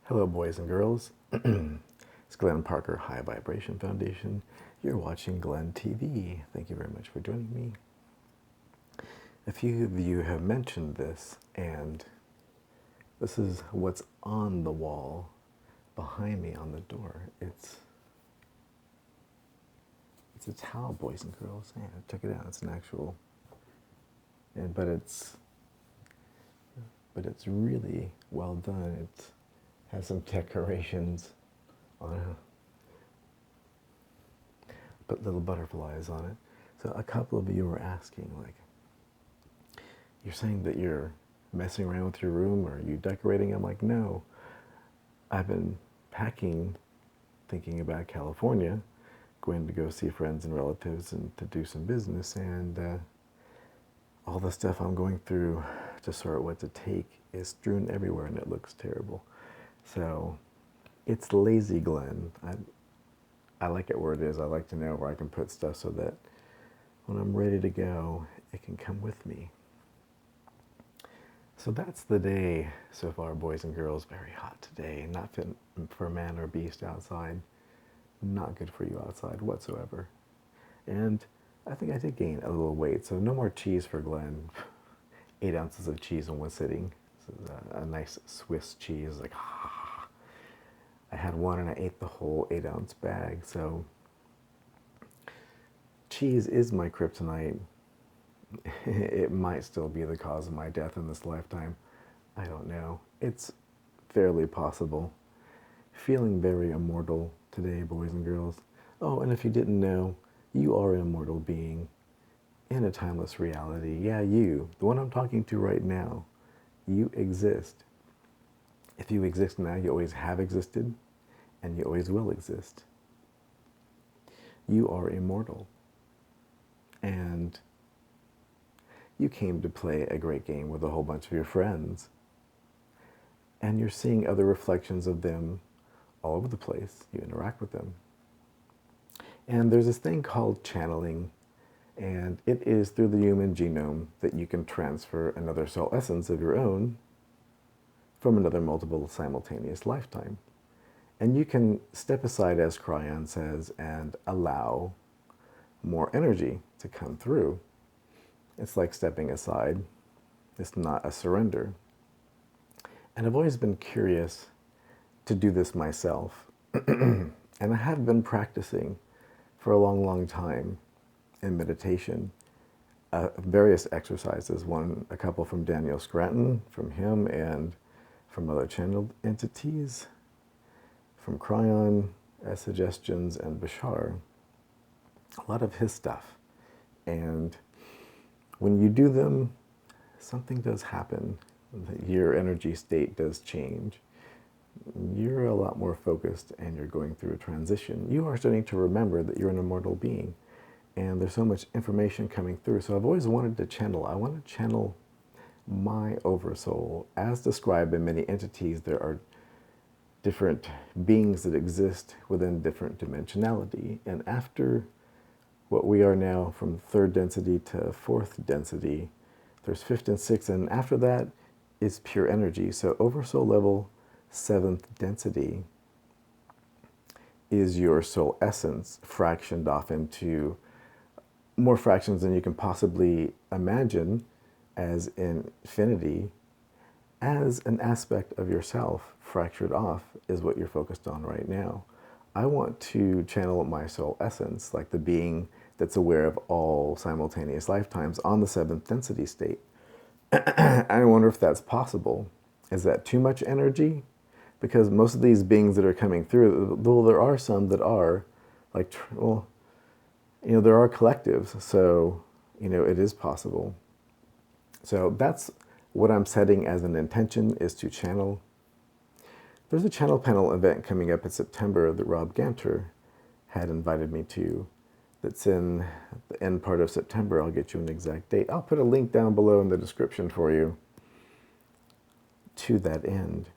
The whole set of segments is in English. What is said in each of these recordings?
Hello, boys and girls. It's Glenn Parker, High Vibration Foundation. You're watching Glenn TV. Thank you very much for joining me. A few of you have mentioned this, and this is what's on the wall behind me on the door. It's a towel, boys and girls. Yeah, check it out. It's an actual, but it's really well done. It has some decorations on it. Put little butterflies on it. So a couple of you were asking, like, you're saying that you're messing around with your room, or are you decorating? I'm like, no. I've been packing, thinking about California, going to go see friends and relatives and to do some business, and all the stuff I'm going through to sort what to take is strewn everywhere, and it looks terrible. So it's lazy Glenn. I like it where it is. I like to know where I can put stuff so that when I'm ready to go, it can come with me. So that's the day so far, boys and girls. Very hot today. Not fit for man or beast outside. Not good for you outside whatsoever. And I think I did gain a little weight, so no more cheese for Glenn. 8 ounces of cheese in one sitting. This is a nice Swiss cheese. Like, I had one and I ate the whole 8-ounce bag. So cheese is my kryptonite. It might still be the cause of my death in this lifetime. I don't know. It's fairly possible. Feeling very immortal today, boys and girls. Oh, and if you didn't know, you are an immortal being in a timeless reality. Yeah, you, the one I'm talking to right now, you exist. If you exist now, you always have existed, and you always will exist. You are immortal. And you came to play a great game with a whole bunch of your friends. And you're seeing other reflections of them all over the place. You interact with them. And there's this thing called channeling, and it is through the human genome that you can transfer another soul essence of your own from another multiple simultaneous lifetime. And you can step aside, as KYRON says, and allow more energy to come through. It's like stepping aside. It's not a surrender. And I've always been curious to do this myself. And I have been practicing for a long, long time in meditation. Various exercises, a couple from Daniel Scranton, from him, and from other channeled entities, from KYRON, as suggestions, and Bashar. A lot of his stuff. And when you do them, something does happen. Your energy state does change. You're a lot more focused, and you're going through a transition. You are starting to remember that you're an immortal being. And there's so much information coming through. So I've always wanted to channel. I want to channel my oversoul. As described in many entities, there are different beings that exist within different dimensionality. And after what we are now, from 3rd density to 4th density, there's 5th and 6th, and after that is pure energy. So oversoul level 7th density is your soul essence fractioned off into more fractions than you can possibly imagine as infinity. As an aspect of yourself fractured off is what you're focused on right now. I want to channel my soul essence, like the being that's aware of all simultaneous lifetimes on the 7th density state. I wonder if that's possible. Is that too much energy? Because most of these beings that are coming through, though there are some that are, like, well, there are collectives, so, it is possible. So that's what I'm setting as an intention, is to channel. There's a channel panel event coming up in September that Rob Ganter had invited me to. That's in the end part of September. I'll get you an exact date. I'll put a link down below in the description for you to that end.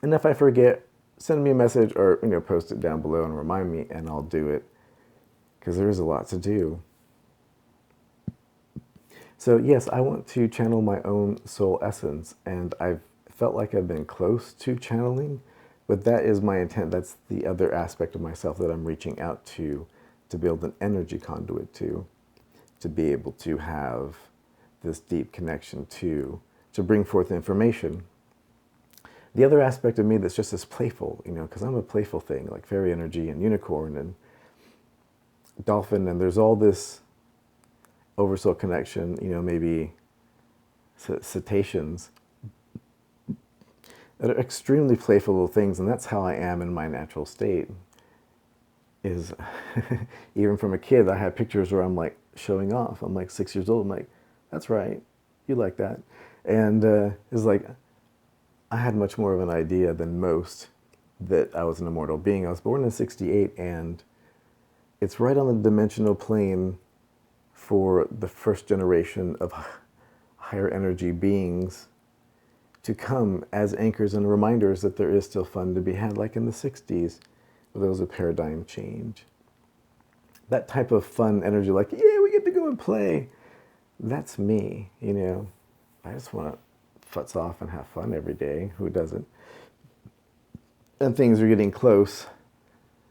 And if I forget, send me a message, or post it down below and remind me, and I'll do it, because there is a lot to do. So yes, I want to channel my own soul essence, and I've felt like I've been close to channeling, but that is my intent. That's the other aspect of myself that I'm reaching out to build an energy conduit to be able to have this deep connection to bring forth information. The other aspect of me that's just as playful, because I'm a playful thing, like fairy energy and unicorn and dolphin, and there's all this oversoul connection, maybe cetaceans that are extremely playful little things, and that's how I am in my natural state. Is even from a kid, I have pictures where I'm like showing off. I'm like 6 years old. I'm like, that's right, you like that, and it's like I had much more of an idea than most that I was an immortal being. I was born in '68, and it's right on the dimensional plane for the first generation of higher energy beings to come as anchors and reminders that there is still fun to be had, like in the 60s, where there was a paradigm change. That type of fun energy, like, yeah, we get to go and play. That's me, I just want to futz off and have fun every day. Who doesn't? And things are getting close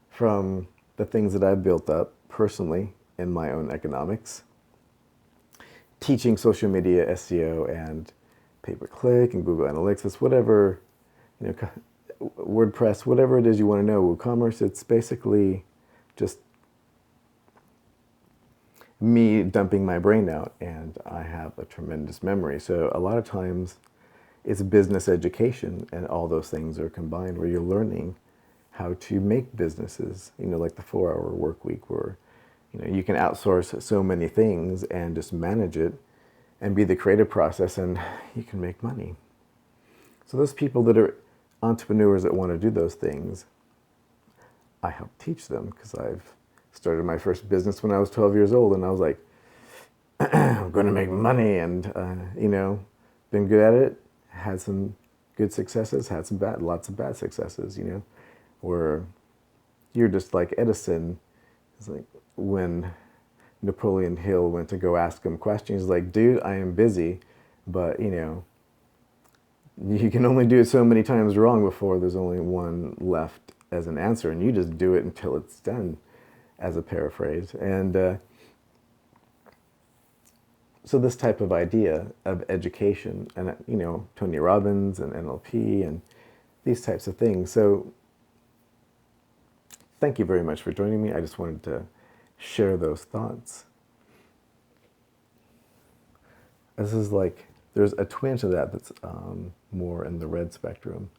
from the things that I've built up personally in my own economics. Teaching social media, SEO, and pay-per-click, and Google Analytics, it's whatever, WordPress, whatever it is you want to know, WooCommerce, it's basically just me dumping my brain out, and I have a tremendous memory. So a lot of times it's business education, and all those things are combined, where you're learning how to make businesses, like the 4-hour work week, where you can outsource so many things and just manage it and be the creative process, and you can make money. So those people that are entrepreneurs that want to do those things, I help teach them, because I've started my first business when I was 12 years old, and I was like, I'm going to make money, and been good at it, had some good successes, had some lots of bad successes, where you're just like Edison. It's like when Napoleon Hill went to go ask him questions, he's like, dude, I am busy, but you can only do it so many times wrong before there's only one left as an answer, and you just do it until it's done, as a paraphrase. And so this type of idea of education, and Tony Robbins and NLP and these types of things. So thank you very much for joining me. I just wanted to share those thoughts. This is like, there's a twinge of that that's more in the red spectrum,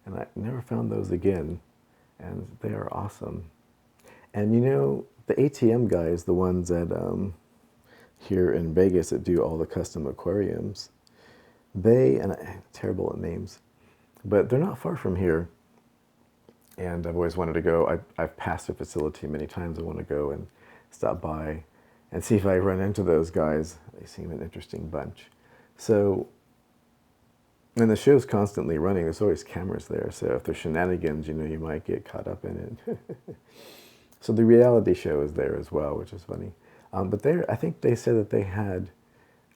and I never found those again, and they are awesome. And the ATM guys, the ones that here in Vegas that do all the custom aquariums, and I'm terrible at names, but they're not far from here. And I've always wanted to go. I've passed a facility many times. I want to go and stop by and see if I run into those guys. They seem an interesting bunch. So, and the show's constantly running. There's always cameras there. So if there's shenanigans, you might get caught up in it. So the reality show is there as well, which is funny. But I think they said that they had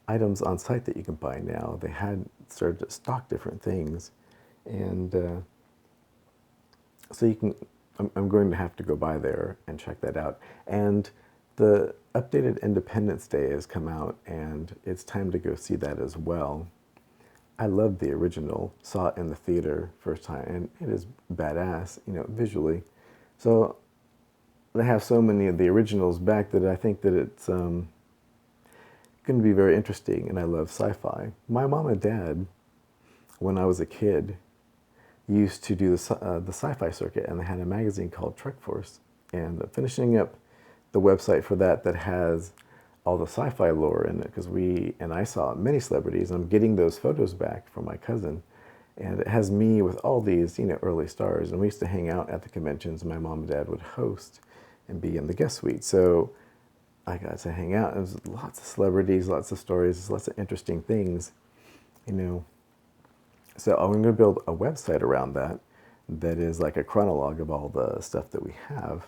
items on site that you can buy now. They had started to stock different things. And so you can, I'm going to have to go by there and check that out. And the updated Independence Day has come out, and it's time to go see that as well. I loved the original, saw it in the theater first time, and it is badass, visually. So they have so many of the originals back that I think that it's going to be very interesting, and I love sci-fi. My mom and dad, when I was a kid, used to do the sci-fi circuit, and they had a magazine called Trek Force, and finishing up the website for that has all the sci-fi lore in it, because I saw many celebrities, and I'm getting those photos back from my cousin, and it has me with all these early stars, and we used to hang out at the conventions, and my mom and dad would host and be in the guest suite, so I got to hang out, and there's lots of celebrities, lots of stories, lots of interesting things, So I'm going to build a website around that is like a chronologue of all the stuff that we have.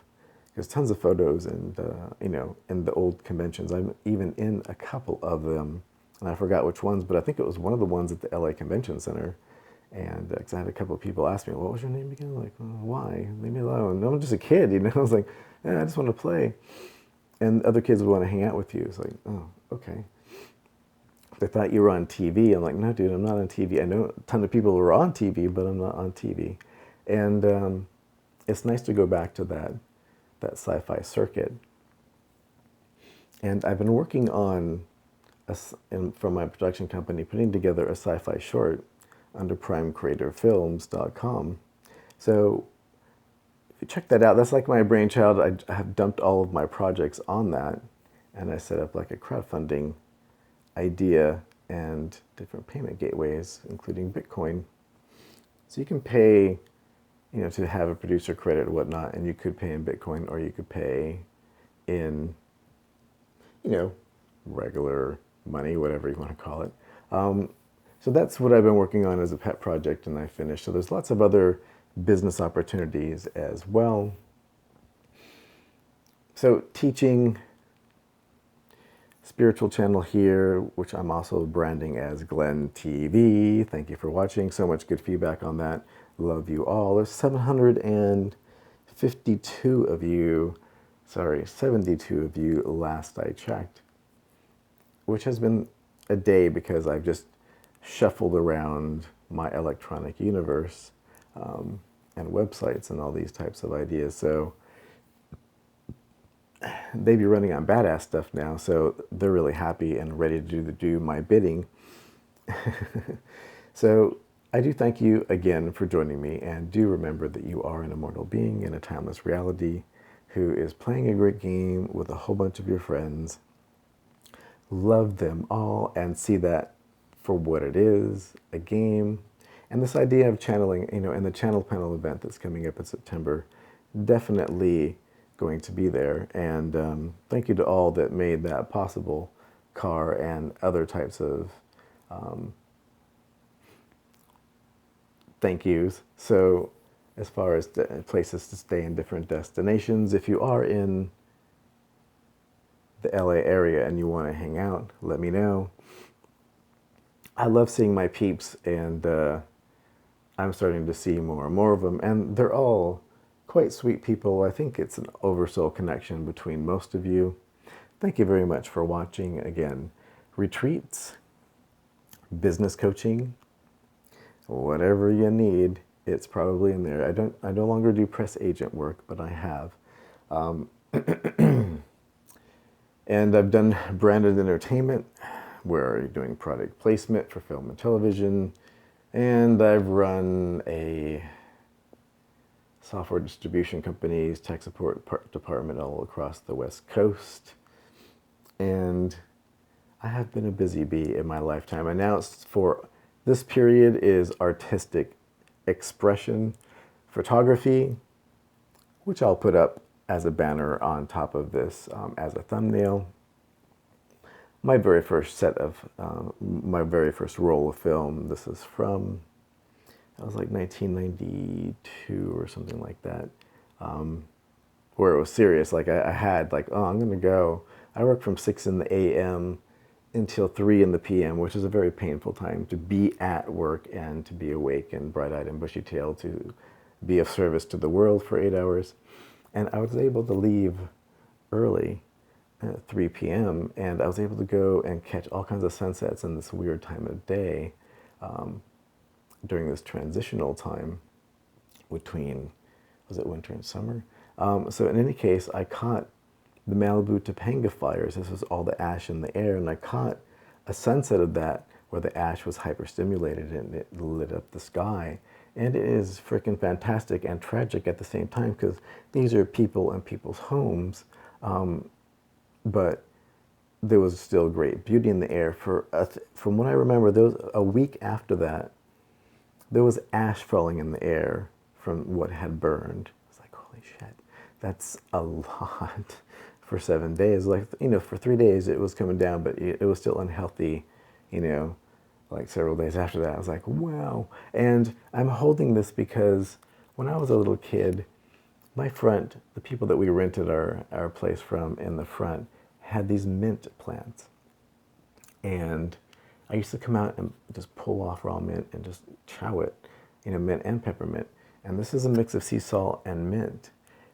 There's tons of photos, and in the old conventions. I'm even in a couple of them, and I forgot which ones, but I think it was one of the ones at the LA Convention Center. And because I had a couple of people ask me, what was your name again? Like, why? Leave me alone. No, I'm just a kid, you know? I was like, yeah, I just want to play. And other kids would want to hang out with you. It's like, oh, okay. They thought you were on TV. I'm like, no, dude, I'm not on TV. I know a ton of people who are on TV, but I'm not on TV. And it's nice to go back to that sci-fi circuit. And I've been working on, from my production company, putting together a sci-fi short under primecreatorfilms.com. So if you check that out, that's like my brainchild. I have dumped all of my projects on that, and I set up like a crowdfunding idea and different payment gateways, including Bitcoin. So you can pay, to have a producer credit or whatnot, and you could pay in Bitcoin, or you could pay in, regular money, whatever you want to call it. So that's what I've been working on as a pet project, and I finished. So there's lots of other business opportunities as well. So teaching, spiritual channel here, which I'm also branding as Glenn TV. Thank you for watching. So much good feedback on that. Love you all. There's 752 of you, 72 of you last I checked, which has been a day because I've just shuffled around my electronic universe and websites and all these types of ideas. So they be running on badass stuff now, so they're really happy and ready to do my bidding. So I do thank you again for joining me, and do remember that you are an immortal being in a timeless reality who is playing a great game with a whole bunch of your friends. Love them all and see that for what it is, a game. And this idea of channeling, in the channel panel event that's coming up in September, definitely going to be there. And thank you to all that made that possible, Car and other types of thank yous. So as far as places to stay in different destinations, if you are in the LA area and you want to hang out, let me know. I love seeing my peeps, and I'm starting to see more and more of them, and they're all quite sweet people. I think it's an oversoul connection between most of you. Thank you very much for watching. Again, retreats, business coaching, whatever you need, it's probably in there. I no longer do press agent work, but I have. And I've done branded entertainment, where you're doing product placement for film and television. And I've run a software distribution company's tech support department all across the West Coast. And I have been a busy bee in my lifetime. Announced for this period is artistic expression photography, which I'll put up as a banner on top of this as a thumbnail. My very first my very first roll of film, this is from, that was like 1992 or something like that, where it was serious. Like I had like, oh, I'm gonna go. I worked from 6 in the a.m. until 3 in the p.m., which is a very painful time to be at work and to be awake and bright-eyed and bushy-tailed, to be of service to the world for 8 hours. And I was able to leave early at 3 p.m. and I was able to go and catch all kinds of sunsets in this weird time of day during this transitional time between, was it winter and summer? So in any case, I caught the Malibu Topanga fires. This was all the ash in the air, and I caught a sunset of that where the ash was hyperstimulated and it lit up the sky. And it is freaking fantastic and tragic at the same time, because these are people in people's homes, but there was still great beauty in the air. From what I remember, there was a week after that, there was ash falling in the air from what had burned. It's like, holy shit, that's a lot for 7 days. Like, for 3 days it was coming down, but it was still unhealthy, like several days after that. I was like, wow. And I'm holding this because when I was a little kid, the people that we rented our place from in the front had these mint plants. And I used to come out and just pull off raw mint and just chow it, mint and peppermint. And this is a mix of sea salt and mint.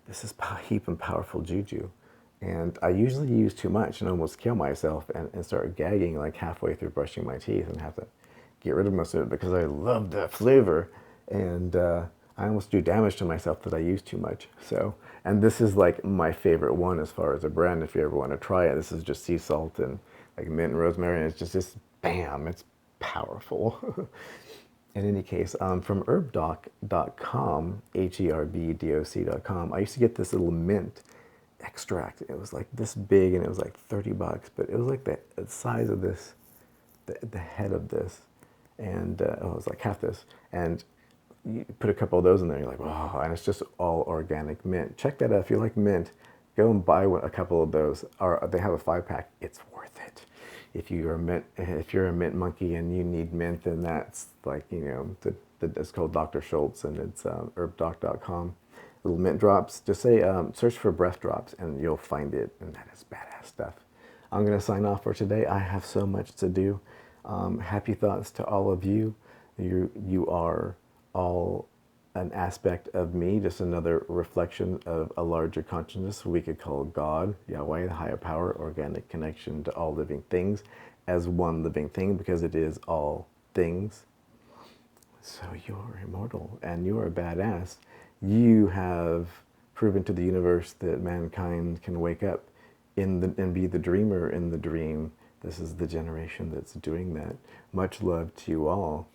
This is heaping powerful juju. And I usually use too much and almost kill myself and start gagging like halfway through brushing my teeth and have to get rid of most of it because I love that flavor. And I almost do damage to myself that I use too much. So, and this is like my favorite one as far as a brand. If you ever want to try it, this is just sea salt and like mint and rosemary. And it's just bam, it's powerful. In any case, from herbdoc.com, herbdoc.com, I used to get this little mint extract. It was like this big and it was like $30, but it was like the size of this, the head of this, and it was like half this. And you put a couple of those in there, you're like, oh, and it's just all organic mint. Check that out. If you like mint, go and buy a couple of those. Or they have a 5-pack. It's worth it. If you're a mint monkey and you need mint, then that's like, it's called Dr. Schultz, and it's herbdoc.com. Little mint drops. Just say, search for breath drops, and you'll find it, and that is badass stuff. I'm going to sign off for today. I have so much to do. Happy thoughts to all of you. You are all an aspect of me, just another reflection of a larger consciousness we could call God, Yahweh, the higher power, organic connection to all living things as one living thing, because it is all things. So you're immortal and you're a badass. You have proven to the universe that mankind can wake up and be the dreamer in the dream. This is the generation that's doing that. Much love to you all.